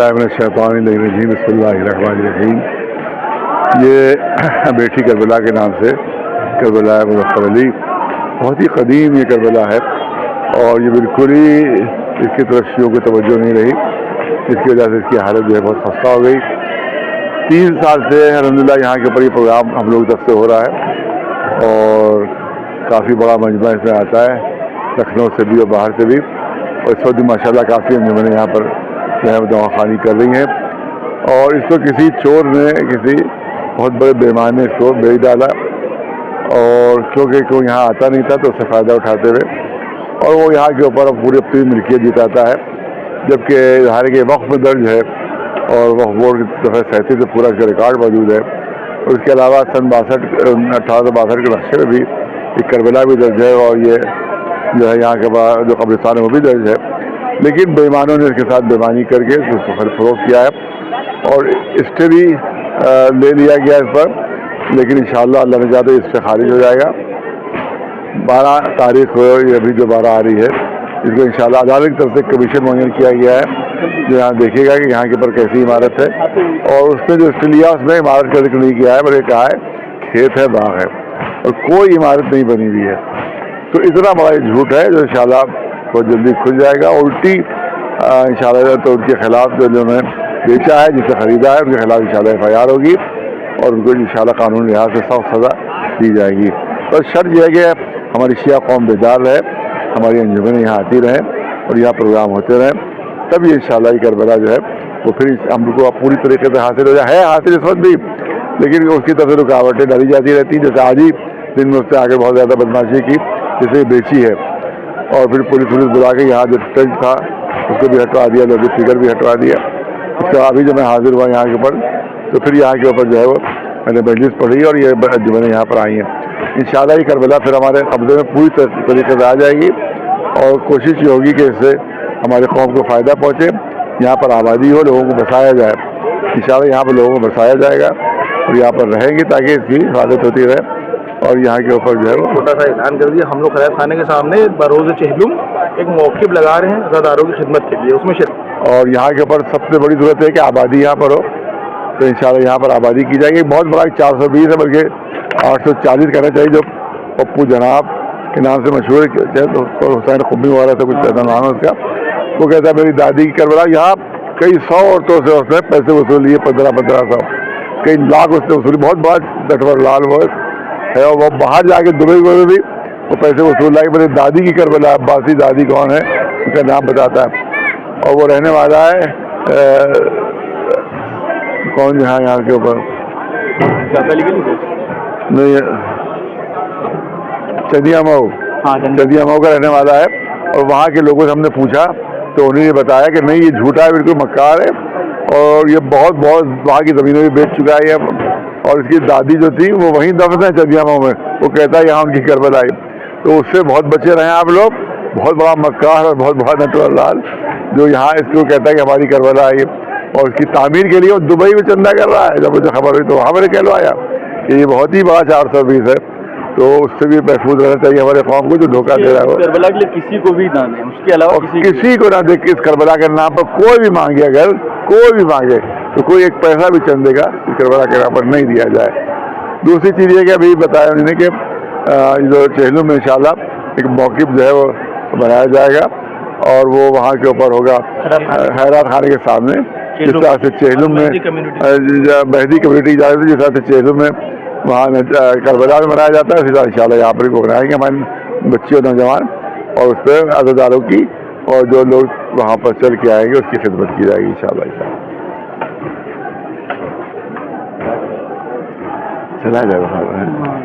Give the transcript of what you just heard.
बिस्मिल्लाह मिनश शैतानिर रजीम बिस्मिल्लाहिर्रहमानिर्रहीम। ये बेटी करबला के नाम से करबला मुज़फ़्फ़र अली बहुत ही कदीम ये करबला है और ये बिल्कुल ही इसकी तरफ शियों की तवज्जो नहीं रही, जिसकी वजह से इसकी हालत जो है बहुत खस्ता हो गई। 3 साल से अल्हम्दुलिल्लाह यहाँ के ऊपर ये प्रोग्राम हम लोग तरफ से हो रहा है और काफ़ी बड़ा मजमा इसमें आता है, लखनऊ से भी और बाहर से भी। और इस वक्त माशाल्लाह काफ़ी अंजुमन यहाँ पर जो है दवाखानी कर रही हैं और इसको किसी चोर ने, किसी बहुत बड़े बेईमान ने इसको बेच डाला और क्योंकि कोई यहाँ आता नहीं था तो उससे फ़ायदा उठाते हुए और वो यहाँ के ऊपर पूरी अपनी मिल्कियत जिताता है, जबकि ज़ाहिर के वक्फ में दर्ज है और वक्फ बोर्ड की दफ़ा 37 से पूरा इसका रिकॉर्ड मौजूद है। और इसके अलावा सन 1862 के नक्शे में भी एक करबला भी दर्ज है और ये जो है यहाँ के बाद जो कब्रिस्तान है वो भी दर्ज है। लेकिन बेईमानों ने इसके साथ बेईमानी करके उसको फरोख्त किया है और स्टे भी ले लिया गया इस पर, लेकिन इंशाअल्लाह अल्लाह ने चाहा तो इससे खारिज हो जाएगा। 12 तारीख को ये अभी जो 12 आ रही है इसको इंशाअल्लाह अदालत की तरफ से कमीशन मुअय्यन किया गया है जो यहाँ देखेगा कि यहाँ के ऊपर कैसी इमारत है। और उसने जो स्टे लिया उसमें इमारत का जिक्र नहीं किया है, बल्कि कहा है खेत है, बाग है और कोई इमारत नहीं बनी हुई है। तो इतना बड़ा झूठ है जो इंशाअल्लाह बहुत जल्दी खुल जाएगा। उल्टी इंशाअल्लाह तो उनके खिलाफ जो उन्होंने बेचा है, जिसे ख़रीदा है, उनके खिलाफ इंशाअल्लाह FIR होगी और उनको इंशाअल्लाह कानूनी लिहाज से सख्त सज़ा दी जाएगी। और शर्त यह है कि हमारी शिया कौम बेदार रहे, हमारी अंजुमन यहाँ आती रहें और यहाँ प्रोग्राम होते रहें, तब ये इंशाअल्लाह ये करबला जो है वो फिर हमको पूरी तरीके से हासिल हो जाए। है हासिल इस वक्त भी, लेकिन उसकी तरफ से रुकावटें डाली जाती रहती हैं। जैसे आज ही दिन में उससे आगे बहुत ज़्यादा बदमाशी की, जैसे बेची है और फिर पुलिस बुला के यहाँ जो टेंट था उसको भी हटवा दिया, लोग फिगर भी हटवा दिया। उसके अभी जब मैं हाजिर हुआ यहाँ के ऊपर तो फिर यहाँ के ऊपर जो है वो मैंने मजलिस पढ़ी और ये मैंने यहाँ पर आई हैं। इंशाअल्लाह ये करबला फिर हमारे कब्जे में पूरी तरीके से आ जाएगी और कोशिश ये होगी कि इससे हमारे कौम को फ़ायदा पहुँचे, यहाँ पर आबादी हो, लोगों को बसाया जाए। इंशाअल्लाह यहाँ पर लोगों को बसाया जाएगा और यहाँ पर रहेंगे ताकि इसकी हिफाजत होती रहे। और यहाँ के ऊपर जो है वो छोटा सा ऐलान कर दिया, हम लोग खैर खाने के सामने बरोज़ चेहलुम एक मौक़िफ़ लगा रहे हैं अज़ादारों की खिदमत के लिए, उसमें और यहाँ के ऊपर सबसे बड़ी ज़रूरत है कि आबादी यहाँ पर हो, तो इंशाअल्लाह यहाँ पर आबादी की जाएगी। बहुत बड़ा 420 है, बल्कि 840 कहना चाहिए, जो पप्पू जनाब के नाम से मशहूर है, तो हुसैन खुब्बी वगैरह से कुछ ऐसा नाम है उसका। वो कहता है मेरी दादी की करबला। यहाँ कई 100 औरतों से उसने पैसे वसूल लिए, 1500 कई लाख उसने वसूली। बहुत बड़ा नटवर लाल वो है और वो बाहर जाके दुबई में भी वो पैसे वसूल लाए। मेरी दादी की करबला, अब्बासी दादी कौन है उसका नाम बताता है और वो रहने वाला है कौन यहाँ के ऊपर नहीं, चंदिया मऊ, चंदिया मऊ का रहने वाला है। और वहाँ के लोगों से हमने पूछा तो उन्होंने बताया कि नहीं, ये झूठा है, बिल्कुल मक्कार है और ये बहुत वहाँ की ज़मीनें भी बेच चुका है और इसकी दादी जो थी वो वहीं दफन है चंदिया मऊ में। वो कहता है यहाँ उनकी करबला आई, तो उससे बहुत बचे रहें आप लोग। बहुत बड़ा मक्कार और बहुत बड़ा नटवर लाल जो यहाँ इसको कहता है कि हमारी करबला आई और इसकी तामीर के लिए वो दुबई में चंदा कर रहा है। जब मुझे खबर हुई तो वहाँ मैंने कहलवाया कि ये बहुत ही बड़ा 420 है, तो उससे भी महफूज रहना चाहिए हमारे कौम को जो धोखा दे रहा है। करबला के लिए किसी को भी ना दें, उसके अलावा किसी को ना दे। इस करबला के नाम पर कोई भी मांगे, अगर कोई भी मांगे तो कोई एक पैसा भी चंदे का इस करबला के नाम पर नहीं दिया जाए। दूसरी चीज़ ये कि अभी बताया उन्होंने कि जो चेहलुम में इंशाअल्लाह एक मौक़िफ़ जो है वो बनाया जाएगा और वो वहाँ के ऊपर होगा हैरात खाने के सामने। जिस तरह से चेहलुम में मेहदी कम्युनिटी जा रही थी, जिस तरह से चेहलुम में वहाँ करबला में मनाया जाता है, इसी तरह इंशाअल्लाह यहाँ पर भी बनाएंगे हमारे बच्चे और नौजवान और उस पर अज़ादारों की और जो लोग वहाँ पर चल के आएंगे उसकी खिदमत की जाएगी इंशाअल्लाह। चला जाएगा।